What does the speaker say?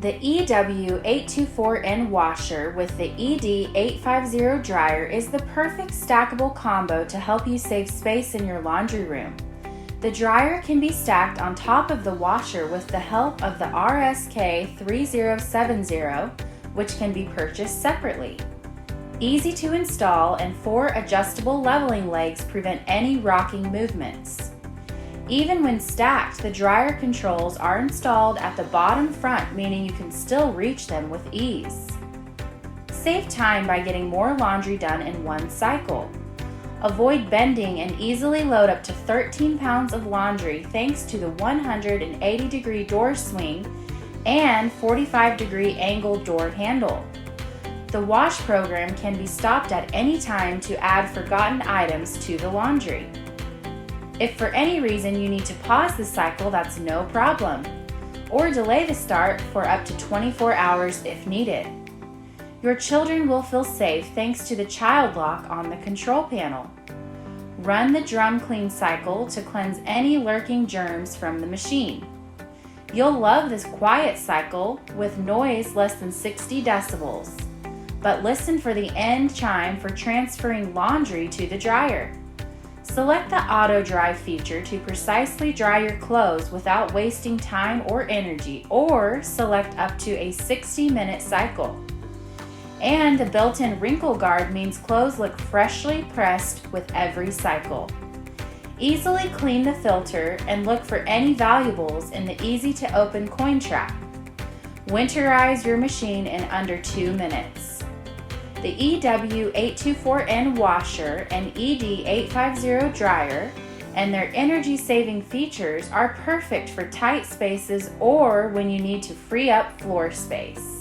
The EW824N washer with the ED850 dryer is the perfect stackable combo to help you save space in your laundry room. The dryer can be stacked on top of the washer with the help of the RSK3070, which can be purchased separately. Easy to install, and 4 adjustable leveling legs prevent any rocking movements. Even when stacked, the dryer controls are installed at the bottom front, meaning you can still reach them with ease. Save time by getting more laundry done in one cycle. Avoid bending and easily load up to 13 pounds of laundry thanks to the 180-degree door swing and 45-degree angled door handle. The wash program can be stopped at any time to add forgotten items to the laundry. If for any reason you need to pause the cycle, that's no problem, or delay the start for up to 24 hours if needed. Your children will feel safe thanks to the child lock on the control panel. Run the drum clean cycle to cleanse any lurking germs from the machine. You'll love this quiet cycle with noise less than 60 decibels, but listen for the end chime for transferring laundry to the dryer. Select the auto dry feature to precisely dry your clothes without wasting time or energy, or select up to a 60-minute cycle. And the built-in wrinkle guard means clothes look freshly pressed with every cycle. Easily clean the filter and look for any valuables in the easy-to-open coin trap. Winterize your machine in under 2 minutes. The EW824N washer and ED850 dryer and their energy-saving features are perfect for tight spaces or when you need to free up floor space.